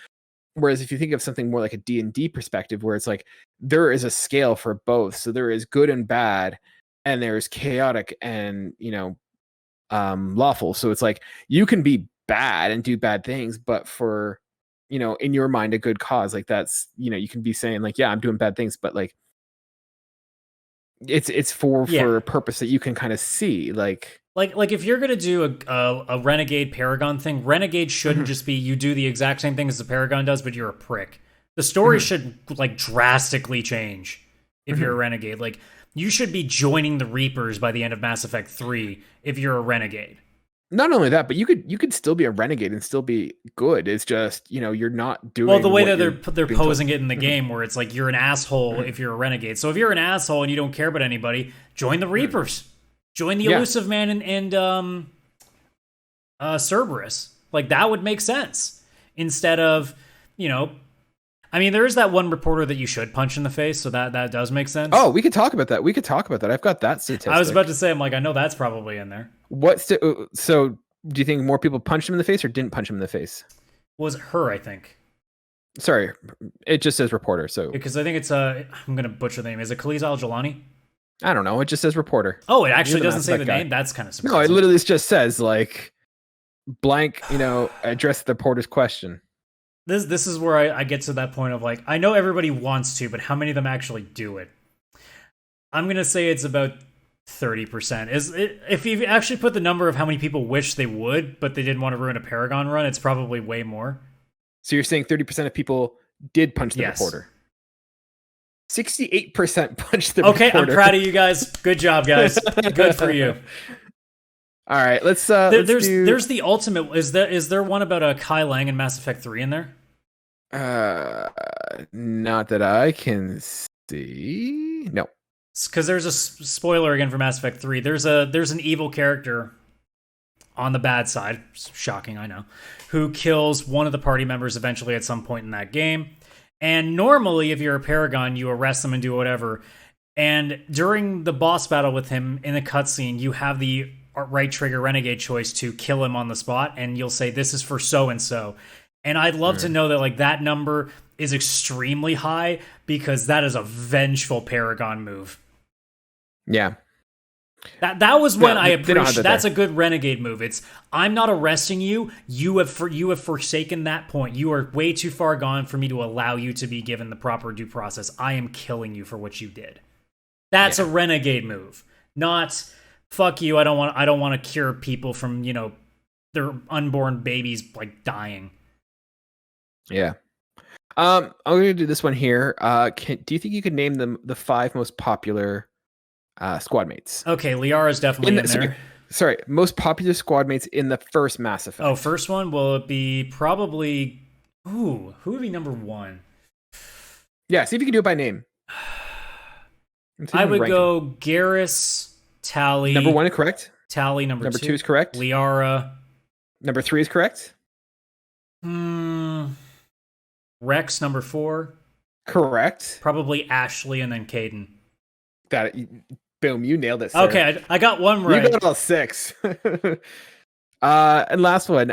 Whereas if you think of something more like a D&D perspective, where it's like there is a scale for both. So there is good and bad, and there's chaotic and lawful. So it's like you can be bad and do bad things, but for in your mind a good cause, like that's you can be saying like I'm doing bad things, but like it's for a purpose that you can kind of see like if you're gonna do a Renegade Paragon thing, Renegade shouldn't just be you do the exact same thing as the Paragon does, but you're a prick. The story should like drastically change if you're a Renegade. Like you should be joining the Reapers by the end of Mass Effect 3 if you're a Renegade. Not only that, but you could still be a Renegade and still be good. It's just you're not doing. Well, the way that they're posing it in the game, where it's like you're an asshole if you're a Renegade. So if you're an asshole and you don't care about anybody, join the Reapers, join the Elusive Man and Cerberus. Like that would make sense instead of I mean, there is that one reporter that you should punch in the face, so that does make sense. Oh, we could talk about that. I've got that statistic. I was about to say, I'm like, I know that's probably in there. So do you think more people punched him in the face or didn't punch him in the face? Was her, I think. Sorry, it just says reporter. So because I think it's I'm gonna butcher the name. Is it Khalees Al-Jalani? I don't know. It just says reporter. Oh, it actually doesn't say the name. That's kind of surprising. No, it literally just says like blank. Address the reporter's question. This is where I get to that point of like, I know everybody wants to, but how many of them actually do it? I'm going to say it's about 30%. If you actually put the number of how many people wish they would, but they didn't want to ruin a Paragon run, it's probably way more. So you're saying 30% of people did punch the reporter? 68% punched the reporter. Okay, I'm proud of you guys. Good job, guys. Good for you. All right, let's there's the ultimate. Is there one about a Kai Lang in Mass Effect 3 in there? Not that I can see. No. Because there's a spoiler again for Mass Effect 3. There's an evil character on the bad side, shocking, I know, who kills one of the party members eventually at some point in that game. And normally, if you're a Paragon, you arrest them and do whatever. And during the boss battle with him in the cutscene, you have the right trigger Renegade choice to kill him on the spot, and you'll say, this is for so-and-so. And I'd love to know that like that number is extremely high, because that is a vengeful Paragon move. Yeah. That was when I appreciate that's a good Renegade move. It's I'm not arresting you. You have forsaken that point. You are way too far gone for me to allow you to be given the proper due process. I am killing you for what you did. That's a Renegade move. Not fuck you. I don't want to cure people from, their unborn babies like dying. Yeah. I'm gonna do this one here. Do you think you could name them the 5 most popular squad mates? Okay, Liara's definitely in there. Sorry, most popular squad mates in the first Mass Effect. Oh, first one will it be probably who would be number 1? Yeah, see if you can do it by name. I would go Garrus, Tally. Number 1 is correct. Tally, number 2 is correct. Liara. Number 3 is correct. Rex, number 4. Correct. Probably Ashley and then Caden. Boom, you nailed it, sir. Okay, I got one right. You got all 6. And last one,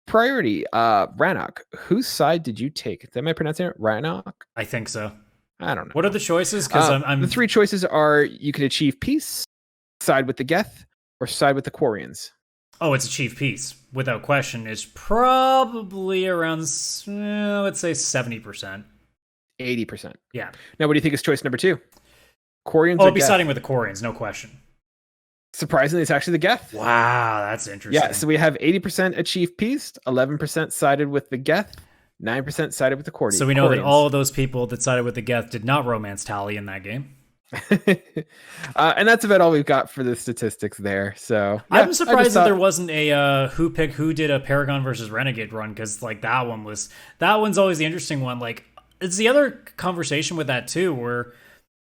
priority, Rannoch. Whose side did you take? Am I pronouncing it Rannoch? I think so. I don't know. What are the choices? Because the 3 choices are: you can achieve peace, side with the Geth, or side with the Quarians. Oh, it's achieve peace without question. It's probably around, let's say 70%, 80%. Yeah. Now, what do you think is choice number 2? Quarians. Oh, I'll be siding with the Quarians, no question. Surprisingly, it's actually the Geth. Wow, that's interesting. Yeah, so we have 80% achieved peace, 11% sided with the Geth, 9% sided with the Quarians. So we know that all of those people that sided with the Geth did not romance Tally in that game. And that's about all we've got for the statistics there. So yeah, I'm surprised that there wasn't a who did a Paragon versus Renegade run, because like that one's always the interesting one. Like it's the other conversation with that too, where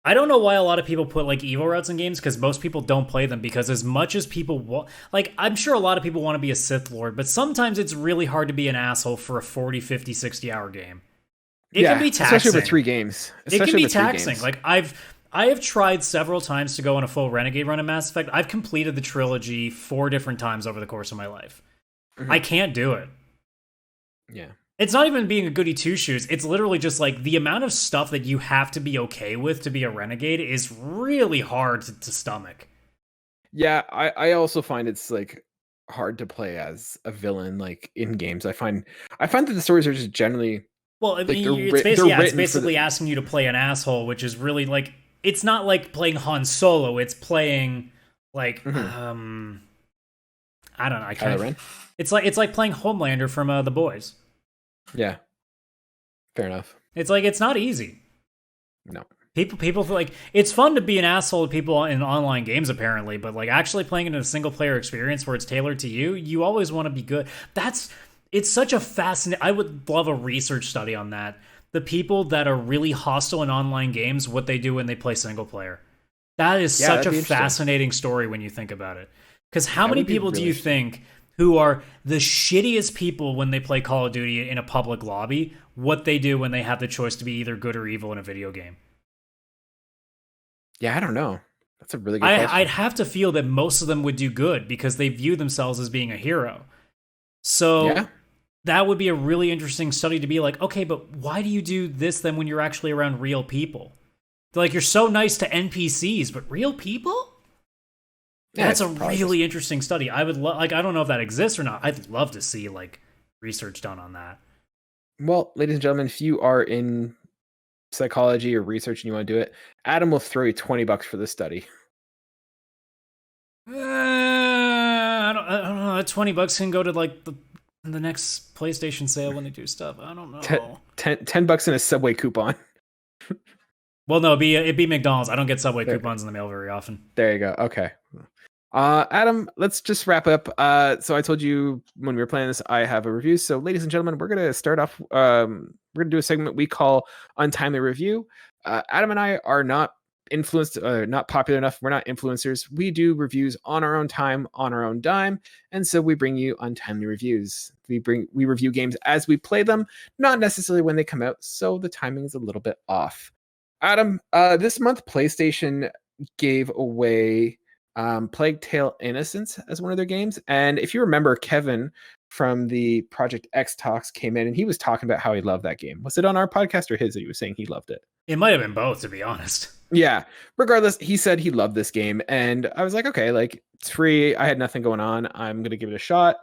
I don't know why a lot of people put like evil routes in games, because most people don't play them, because as much as people like, I'm sure a lot of people want to be a Sith Lord, but sometimes it's really hard to be an asshole for a 40, 50, 60 hour game. It can be taxing. Especially over 3 games. It can be taxing. Like I have tried several times to go on a full Renegade run in Mass Effect. I've completed the trilogy 4 different times over the course of my life. Mm-hmm. I can't do it. Yeah. It's not even being a goody two-shoes. It's literally just like the amount of stuff that you have to be okay with to be a Renegade is really hard to stomach. Yeah, I also find it's like hard to play as a villain like in games. I find that the stories are just generally it's basically asking you to play an asshole, which is really like, it's not like playing Han Solo. It's playing like I don't know. I can't. It's like playing Homelander from The Boys. Yeah, fair enough. It's like, it's not easy. No. People feel like it's fun to be an asshole to people in online games, apparently, but like actually playing in a single player experience where it's tailored to you, you always want to be good. It's such a fascinating. I would love a research study on that. The people that are really hostile in online games, what they do when they play single player. That is such a fascinating story when you think about it. Because how many people do you think who are the shittiest people when they play Call of Duty in a public lobby, what they do when they have the choice to be either good or evil in a video game? Yeah, I don't know. That's a really good question. I'd have to feel that most of them would do good because they view themselves as being a hero. So that would be a really interesting study to be like, okay, but why do you do this then when you're actually around real people? Like, you're so nice to NPCs, but real people? Yeah, that's a really interesting study. I would I don't know if that exists or not. I'd love to see like research done on that. Well, ladies and gentlemen, if you are in psychology or research and you want to do it, Adam will throw you $20 for this study. I don't know. $20 can go to like the next PlayStation sale when they do stuff. I don't know. $10 in a Subway coupon. Well, no, it'd be McDonald's. I don't get Subway coupons in the mail very often. There you go. Okay. Adam, let's just wrap up. So I told you when we were playing this, I have a review. So ladies and gentlemen, we're going to start off. We're going to do a segment we call Untimely Review. Adam and I are not influenced, not popular enough. We're not influencers. We do reviews on our own time, on our own dime. And so we bring you untimely reviews. We review games as we play them, not necessarily when they come out. So the timing is a little bit off. Adam, this month PlayStation gave away Plague Tale Innocence as one of their games. And if you remember, Kevin from the Project X Talks came in and he was talking about how he loved that game. Was it on our podcast or his that he was saying he loved it? It might have been both, to be honest. Yeah. Regardless, he said he loved this game. And I was like, okay, like it's free. I had nothing going on. I'm going to give it a shot.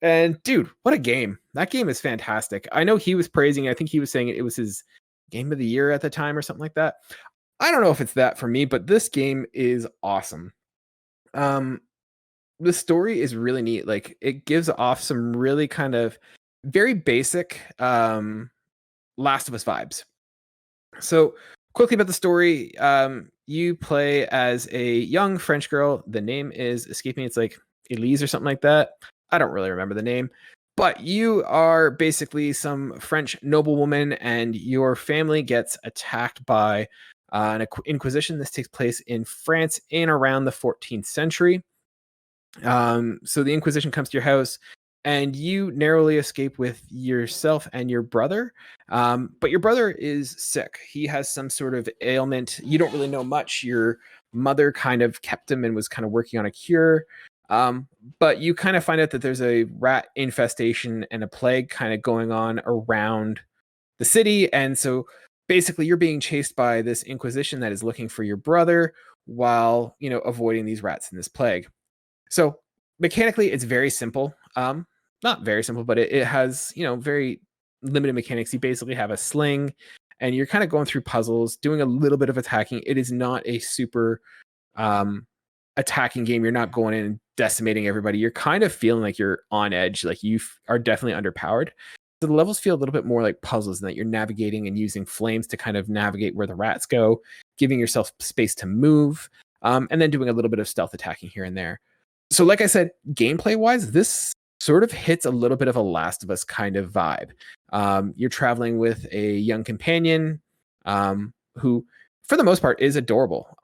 And dude, what a game. That game is fantastic. I know he was praising it. I think he was saying it was his game of the year at the time or something like that. I don't know if it's that for me, but this game is awesome. The story is really neat. Like, it gives off some really kind of very basic Last of Us vibes. So quickly about the story, you play as a young French girl. The name is escaping me. It's like Elise or something like that. I don't really remember the name, but you are basically some French noblewoman, and your family gets attacked by an inquisition. This takes place in France in around the 14th century. So the Inquisition comes to your house, and you narrowly escape with yourself and your brother. But your brother is sick. He has some sort of ailment. You don't really know much. Your mother kind of kept him and was kind of working on a cure. But you kind of find out that there's a rat infestation and a plague kind of going on around the city. And so basically you're being chased by this Inquisition that is looking for your brother while, avoiding these rats and this plague. So mechanically, it's very simple. Not very simple, but it has, very limited mechanics. You basically have a sling and you're kind of going through puzzles, doing a little bit of attacking. It is not a super attacking game. You're not going in and decimating everybody. You're kind of feeling like you're on edge, like you are definitely underpowered. So the levels feel a little bit more like puzzles, and that you're navigating and using flames to kind of navigate where the rats go, giving yourself space to move, and then doing a little bit of stealth attacking here and there. So like I said, gameplay wise, this sort of hits a little bit of a Last of Us kind of vibe. You're traveling with a young companion who, for the most part, is adorable.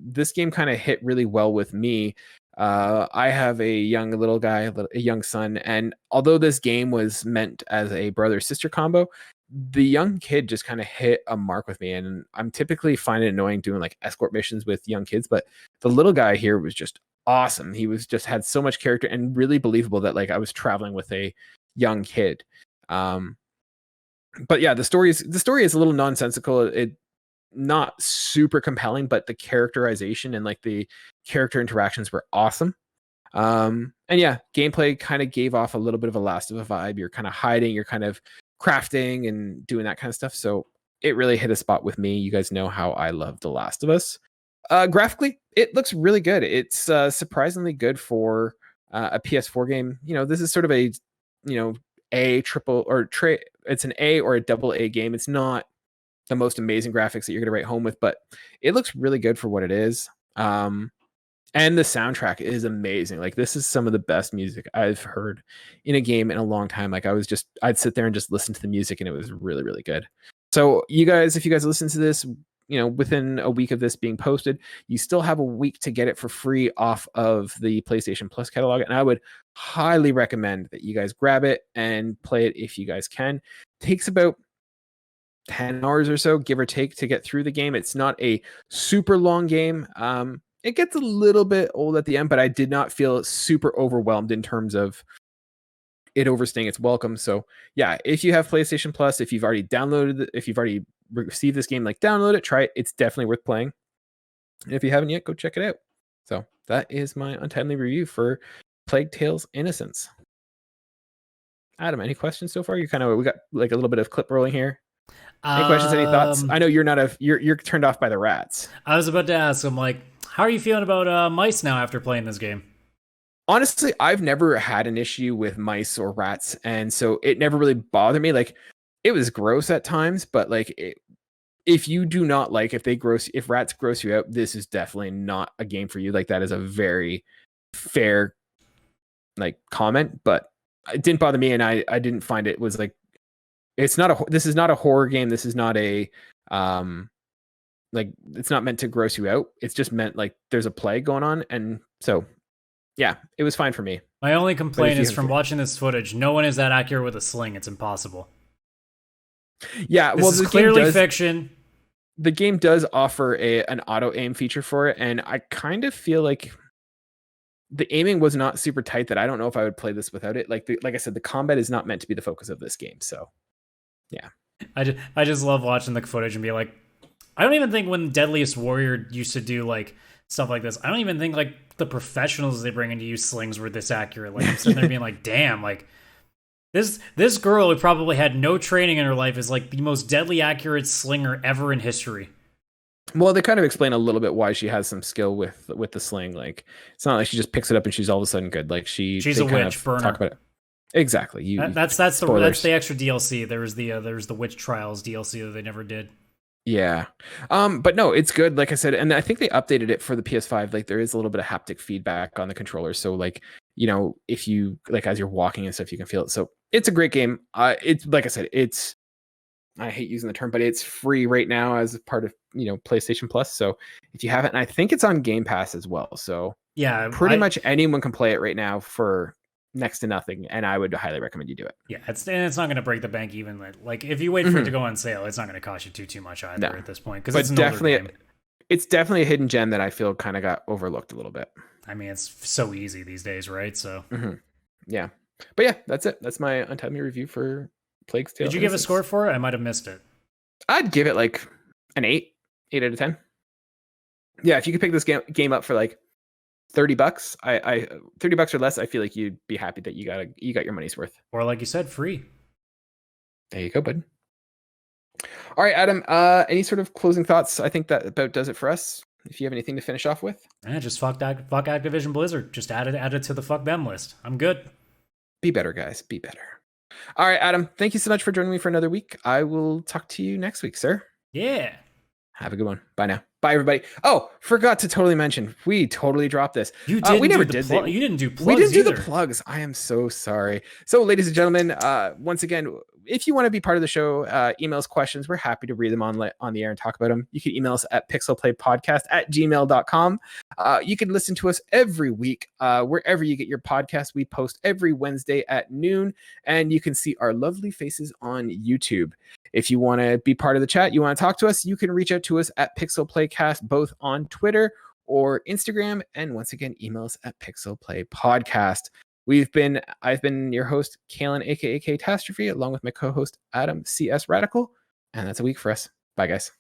This game kind of hit really well with me. I have a young little guy, a young son, and although this game was meant as a brother-sister combo, the young kid just kind of hit a mark with me. And I'm typically find it annoying doing like escort missions with young kids, but the little guy here was just awesome. He was just had so much character and really believable that like I was traveling with a young kid. But yeah, the story is a little nonsensical. It not super compelling, but the characterization and like the character interactions were awesome. And yeah, gameplay kind of gave off a little bit of a Last of Us vibe. You're kind of hiding, you're kind of crafting and doing that kind of stuff. So it really hit a spot with me. You guys know how I love The Last of Us. Graphically, it looks really good. It's surprisingly good for a PS4 game. This is sort of a, A triple or it's an A or a double A game. It's not the most amazing graphics that you're going to write home with, but it looks really good for what it is. And the soundtrack is amazing. Like, this is some of the best music I've heard in a game in a long time. Like, I'd sit there and just listen to the music, and it was really, really good. So you guys, if you guys listen to this, within a week of this being posted, you still have a week to get it for free off of the PlayStation Plus catalog. And I would highly recommend that you guys grab it and play it if you guys can. It takes about 10 hours or so, give or take, to get through the game. It's not a super long game. It gets a little bit old at the end, but I did not feel super overwhelmed in terms of it overstaying its welcome. So yeah, if you have PlayStation Plus, if you've already downloaded it, if you've already received this game, like, download it, try it. It's definitely worth playing. And if you haven't yet, go check it out. So that is my Untimely review for Plague Tale's Innocence. Adam, any questions so far? We got like a little bit of clip rolling here. Any questions, any thoughts? I know you're turned off by the rats. I was about to ask, I'm like, how are you feeling about mice now after playing this game? Honestly, I've never had an issue with mice or rats, and so it never really bothered me. Like, it was gross at times, but like, if you do not like, if rats gross you out, this is definitely not a game for you. Like, that is a very fair like comment, but it didn't bother me, and I didn't find it was like, this is not a horror game. This is not a like, it's not meant to gross you out. It's just meant like there's a plague going on, and so yeah, it was fine for me. My only complaint is from watching this footage, no one is that accurate with a sling. It's impossible. Yeah, this is clearly fiction. The game does offer an auto aim feature for it, and I kind of feel like the aiming was not super tight, that I don't know if I would play this without it. Like I said, the combat is not meant to be the focus of this game. So yeah, I just love watching the footage and be like, I don't even think when Deadliest Warrior used to do like stuff like this, I don't even think like the professionals they bring in to use slings were this accurate. Like, I'm sitting there being like, damn, like this girl who probably had no training in her life is like the most deadly accurate slinger ever in history. Well, they kind of explain a little bit why she has some skill with the sling. Like, it's not like she just picks it up and she's all of a sudden good. Like, she's a witch burner. Talk about it. Exactly. That's the extra DLC. There's the Witch Trials DLC that they never did. Yeah. But no, it's good. Like I said, and I think they updated it for the PS5. Like there is a little bit of haptic feedback on the controller. So like, if you like as you're walking and stuff, you can feel it. So it's a great game. It's like I said, I hate using the term, but it's free right now as part of PlayStation Plus. So if you haven't, and I think it's on Game Pass as well. So yeah, pretty much anyone can play it right now for next to nothing, and I would highly recommend you do it. Yeah, it's not going to break the bank even like if you wait for it to go on sale, it's not going to cost you too much either at this point because it's it's definitely a hidden gem that I feel kind of got overlooked a little bit. I mean, it's so easy these days, right? So yeah, but yeah, that's it. That's my Untimely review for Plague's Tale. Did you give a score for it? I might have missed it. I'd give it like an 8 out of 10. Yeah, if you could pick this game up for like $30, $30 or less, I feel like you'd be happy that you got your money's worth. Or like you said, free. There you go, bud. All right, Adam. Any sort of closing thoughts? I think that about does it for us. If you have anything to finish off with, just fuck Activision Blizzard. Just add it to the fuck them list. I'm good. Be better, guys. Be better. All right, Adam. Thank you so much for joining me for another week. I will talk to you next week, sir. Yeah. Have a good one. Bye now. Bye, everybody. Oh, forgot to totally mention. We totally dropped this. You didn't. You didn't do plugs. We didn't do either. the plugs. I am so sorry. So, ladies and gentlemen, once again, if you want to be part of the show, emails, questions, we're happy to read them on the air and talk about them. You can email us at pixelplaypodcast@gmail.com. You can listen to us every week wherever you get your podcast. We post every Wednesday at noon, and you can see our lovely faces on YouTube. If you want to be part of the chat, you want to talk to us, you can reach out to us at pixelplaycast, both on Twitter or Instagram. And once again, email us at pixelplaypodcast. I've been your host, Kaylan, aka Ktastrophy, along with my co-host, Adam, CSRadical. And that's a week for us. Bye, guys.